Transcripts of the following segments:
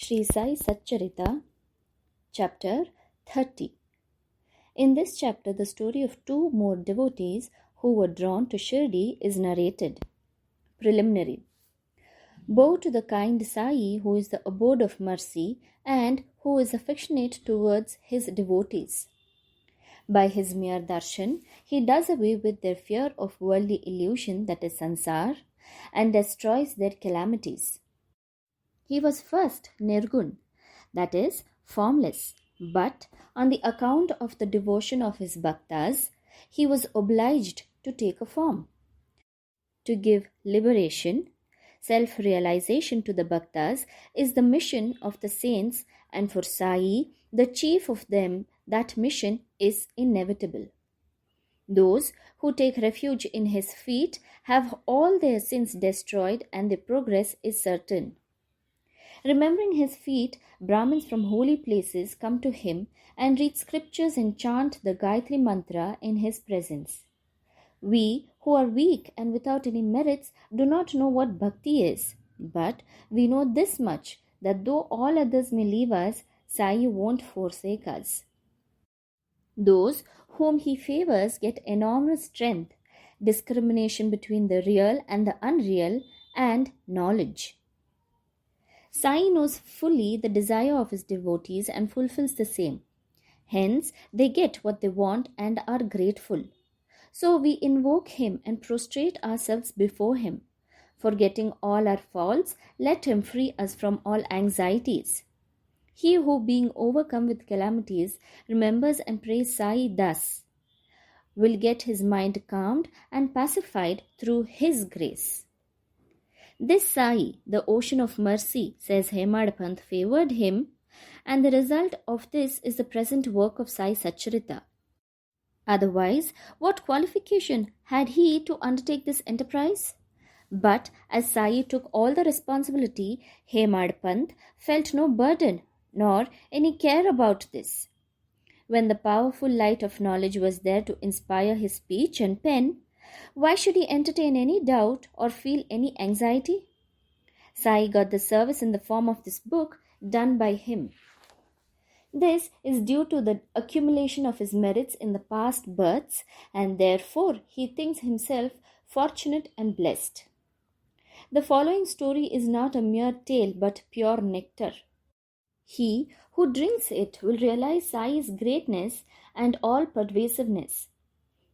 Shri Sai Satcharita, Chapter 30. In this chapter, the story of two more devotees who were drawn to Shirdi is narrated. Preliminary. Bow to the kind Sai, who is the abode of mercy and who is affectionate towards his devotees. By his mere darshan, he does away with their fear of worldly illusion, that is sansar, and destroys their calamities. He was first nirgun, that is, formless, but on the account of the devotion of his bhaktas, he was obliged to take a form. To give liberation, self-realization to the bhaktas is the mission of the saints, and for Sai, the chief of them, that mission is inevitable. Those who take refuge in his feet have all their sins destroyed and their progress is certain. Remembering his feet, Brahmins from holy places come to him and read scriptures and chant the Gayatri Mantra in his presence. We, who are weak and without any merits, do not know what bhakti is, but we know this much, that though all others may leave us, Sai won't forsake us. Those whom he favors get enormous strength, discrimination between the real and the unreal, and knowledge. Sai knows fully the desire of his devotees and fulfills the same. Hence, they get what they want and are grateful. So we invoke him and prostrate ourselves before him. Forgetting all our faults, let him free us from all anxieties. He who, being overcome with calamities, remembers and prays Sai thus, will get his mind calmed and pacified through his grace. This Sai, the ocean of mercy, says Hemad Panth, favored him, and the result of this is the present work of Sai Satcharita. Otherwise, what qualification had he to undertake this enterprise? But as Sai took all the responsibility, Hemad Panth felt no burden nor any care about this. When the powerful light of knowledge was there to inspire his speech and pen, why should he entertain any doubt or feel any anxiety? Sai got the service in the form of this book done by him. This is due to the accumulation of his merits in the past births, and therefore he thinks himself fortunate and blessed. The following story is not a mere tale but pure nectar. He who drinks it will realize Sai's greatness and all pervasiveness.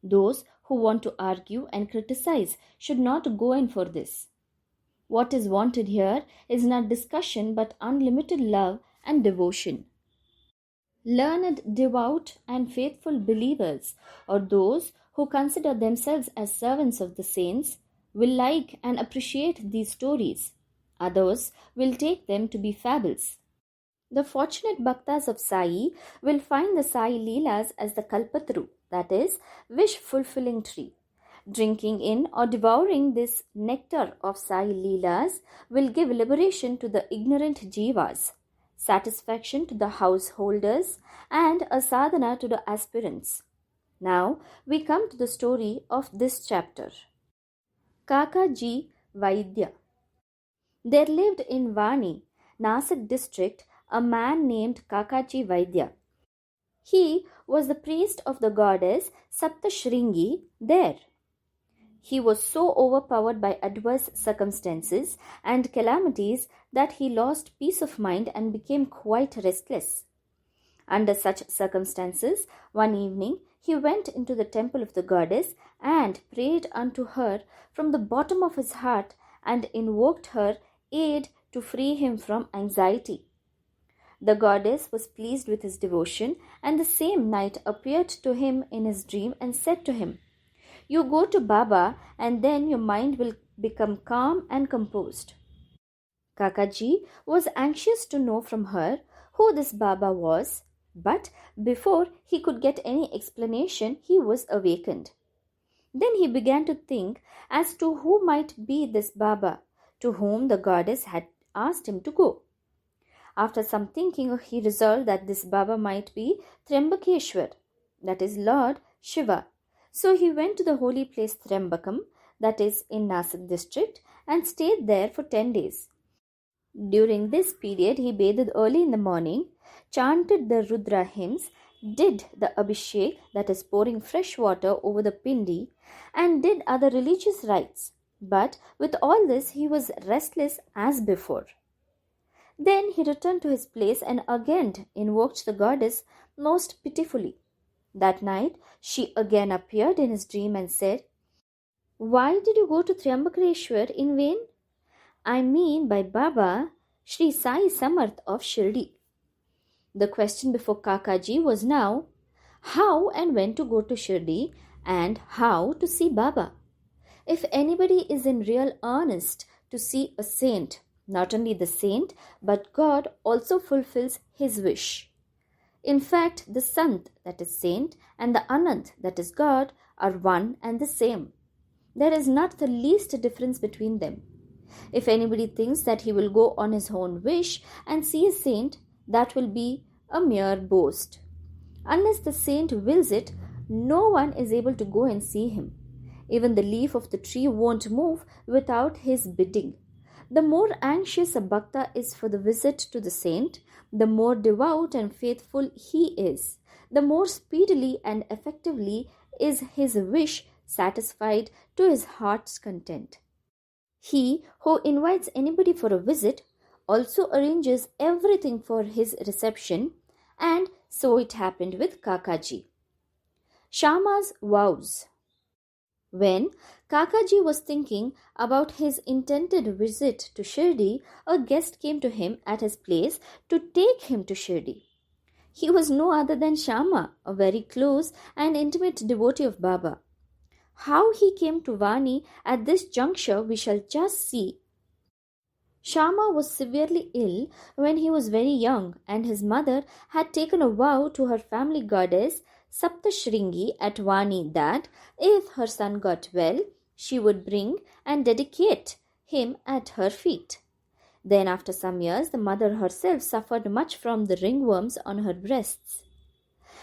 Those who want to argue and criticize should not go in for this. What is wanted here is not discussion but unlimited love and devotion. Learned, devout, and faithful believers, or those who consider themselves as servants of the saints, will like and appreciate these stories. Others will take them to be fables. The fortunate bhaktas of Sai will find the Sai Leelas as the Kalpataru, that is, wish-fulfilling tree. Drinking in or devouring this nectar of Sai Leelas will give liberation to the ignorant jivas, satisfaction to the householders, and a sadhana to the aspirants. Now we come to the story of this chapter. Kakaji Vaidya. There lived in Vani, Nasik district, a man named Kakaji Vaidya. He was the priest of the goddess Saptashringi there. He was so overpowered by adverse circumstances and calamities that he lost peace of mind and became quite restless. Under such circumstances, one evening he went into the temple of the goddess and prayed unto her from the bottom of his heart and invoked her aid to free him from anxiety. The goddess was pleased with his devotion, and the same night appeared to him in his dream and said to him, "You go to Baba, and then your mind will become calm and composed." Kakaji was anxious to know from her who this Baba was, but before he could get any explanation, he was awakened. Then he began to think as to who might be this Baba, to whom the goddess had asked him to go. After some thinking, he resolved that this Baba might be Trimbakeshwar, that is Lord Shiva. So he went to the holy place Trimbakam, that is in Nasik district, and stayed there for 10 days. During this period, he bathed early in the morning, chanted the Rudra hymns, did the Abhishek, that is pouring fresh water over the pindi, and did other religious rites. But with all this, he was restless as before. Then he returned to his place and again invoked the goddess most pitifully. That night, she again appeared in his dream and said, "Why did you go to Triambakeshwar in vain? I mean by Baba, Sri Sai Samarth of Shirdi." The question before Kakaji was now, how and when to go to Shirdi and how to see Baba. If anybody is in real earnest to see a saint, not only the saint, but God also fulfills his wish. In fact, the Sant, that is saint, and the Anant, that is God, are one and the same. There is not the least difference between them. If anybody thinks that he will go on his own wish and see a saint, that will be a mere boast. Unless the saint wills it, no one is able to go and see him. Even the leaf of the tree won't move without his bidding. The more anxious a bhakta is for the visit to the saint, the more devout and faithful he is, the more speedily and effectively is his wish satisfied to his heart's content. He who invites anybody for a visit also arranges everything for his reception, and so it happened with Kakaji. Shama's vows. When Kakaji was thinking about his intended visit to Shirdi, a guest came to him at his place to take him to Shirdi. He was no other than Shama, a very close and intimate devotee of Baba. How he came to Vani at this juncture we shall just see. Shama was severely ill when he was very young, and his mother had taken a vow to her family goddess Saptashringi at Vani that if her son got well, she would bring and dedicate him at her feet. Then after some years, the mother herself suffered much from the ringworms on her breasts.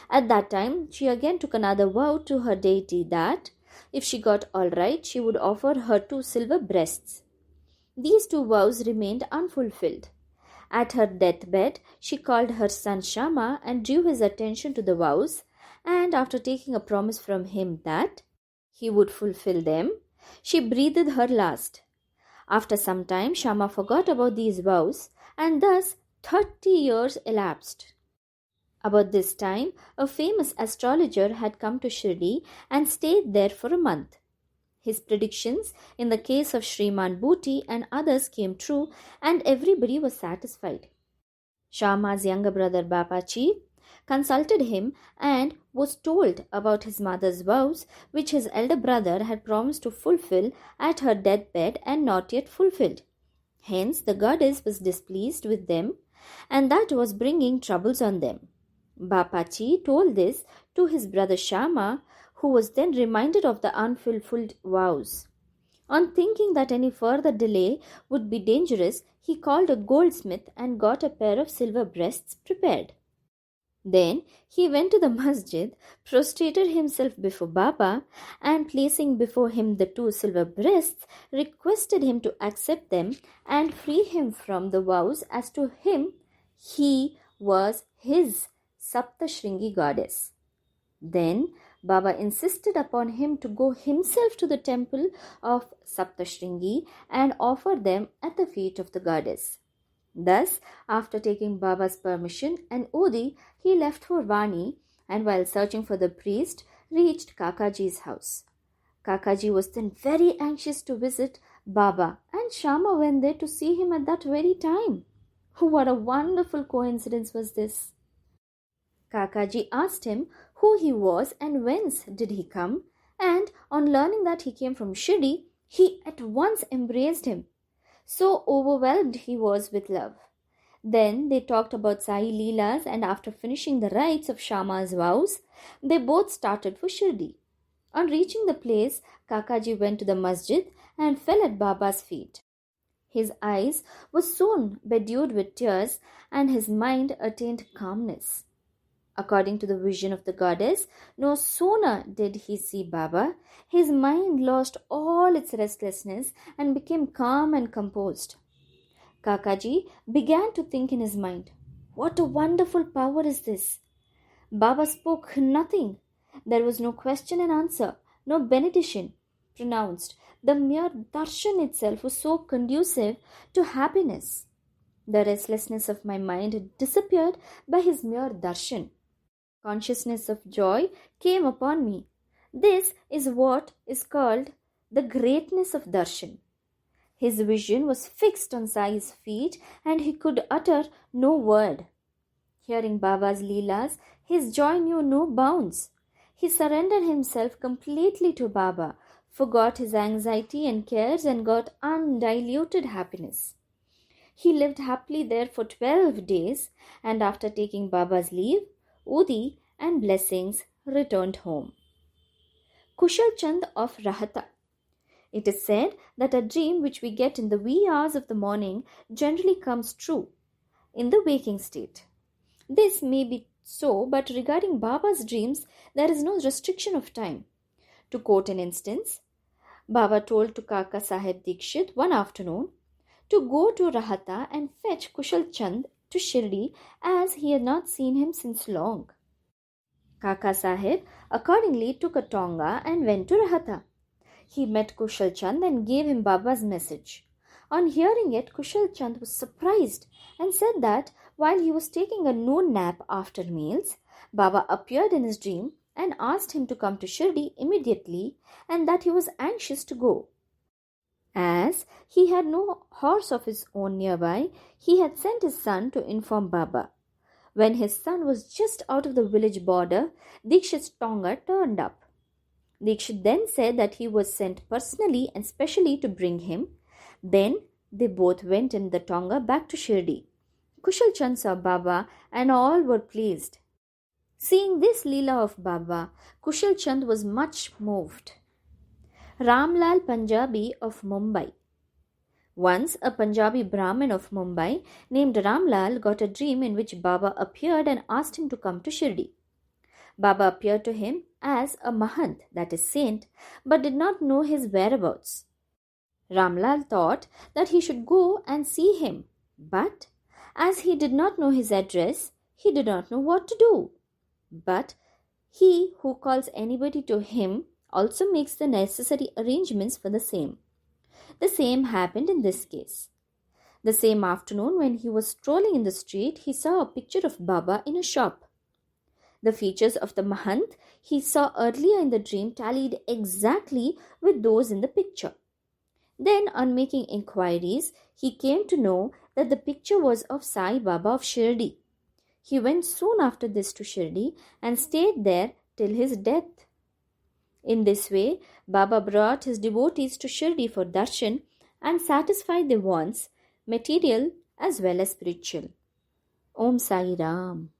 At that time, she again took another vow to her deity that if she got all right, she would offer her 2 silver breasts. These 2 vows remained unfulfilled. At her deathbed, she called her son Shama and drew his attention to the vows, and after taking a promise from him that he would fulfill them, she breathed her last. After some time, Shama forgot about these vows, and thus 30 years elapsed. About this time, a famous astrologer had come to Shirdi and stayed there for a month. His predictions in the case of Shriman Bhuti and others came true, and everybody was satisfied. Shama's younger brother Bapachi consulted him and was told about his mother's vows, which his elder brother had promised to fulfill at her deathbed and not yet fulfilled. Hence, the goddess was displeased with them, and that was bringing troubles on them. Bapachi told this to his brother Shama, who was then reminded of the unfulfilled vows. On thinking that any further delay would be dangerous, he called a goldsmith and got a pair of silver breasts prepared. Then he went to the masjid, prostrated himself before Baba, and placing before him the 2 silver breasts, requested him to accept them and free him from the vows as to him he was his Saptashringi goddess. Then Baba insisted upon him to go himself to the temple of Saptashringi and offer them at the feet of the goddess. Thus, after taking Baba's permission and Odi, he left for Vani and while searching for the priest, reached Kakaji's house. Kakaji was then very anxious to visit Baba, and Shama went there to see him at that very time. What a wonderful coincidence was this! Kakaji asked him who he was and whence did he come, and on learning that he came from Shirdi, he at once embraced him. So overwhelmed he was with love. Then they talked about Sai Leelas, and after finishing the rites of Shama's vows, they both started for Shirdi. On reaching the place, Kakaji went to the masjid and fell at Baba's feet. His eyes were soon bedewed with tears, and his mind attained calmness. According to the vision of the goddess, no sooner did he see Baba, his mind lost all its restlessness and became calm and composed. Kakaji began to think in his mind, "What a wonderful power is this!" Baba spoke nothing. There was no question and answer, no benediction pronounced. The mere darshan itself was so conducive to happiness. The restlessness of my mind disappeared by his mere darshan. Consciousness of joy came upon me. This is what is called the greatness of darshan. His vision was fixed on Sai's feet and he could utter no word. Hearing Baba's Leelas, his joy knew no bounds. He surrendered himself completely to Baba, forgot his anxiety and cares, and got undiluted happiness. He lived happily there for 12 days, and after taking Baba's leave, Udi and blessings, returned home. Kushal Chand of Rahata. It is said that a dream which we get in the wee hours of the morning generally comes true in the waking state. This may be so, but regarding Baba's dreams, there is no restriction of time. To quote an instance, Baba told to Kaka Sahib Dikshit one afternoon to go to Rahata and fetch Kushal Chand to Shirdi, as he had not seen him since long. Kaka Sahib accordingly took a tonga and went to Rahata. He met Kushal Chand and gave him Baba's message. On hearing it, Kushal Chand was surprised and said that while he was taking a noon nap after meals, Baba appeared in his dream and asked him to come to Shirdi immediately, and that he was anxious to go. As he had no horse of his own nearby, he had sent his son to inform Baba. When his son was just out of the village border, Dikshit's tonga turned up. Dikshit then said that he was sent personally and specially to bring him. Then they both went in the tonga back to Shirdi. Kushal Chand saw Baba and all were pleased. Seeing this Leela of Baba, Kushal Chand was much moved. Ramlal Punjabi of Mumbai. Once a Punjabi Brahmin of Mumbai named Ramlal got a dream in which Baba appeared and asked him to come to Shirdi. Baba appeared to him as a Mahant, that is saint, but did not know his whereabouts. Ramlal thought that he should go and see him, but as he did not know his address, he did not know what to do. But he who calls anybody to him also makes the necessary arrangements for the same. The same happened in this case. The same afternoon, when he was strolling in the street, he saw a picture of Baba in a shop. The features of the Mahant he saw earlier in the dream tallied exactly with those in the picture. Then, on making inquiries, he came to know that the picture was of Sai Baba of Shirdi. He went soon after this to Shirdi and stayed there till his death. In this way, Baba brought his devotees to Shirdi for darshan and satisfied their wants, material as well as spiritual. Om Sai Ram.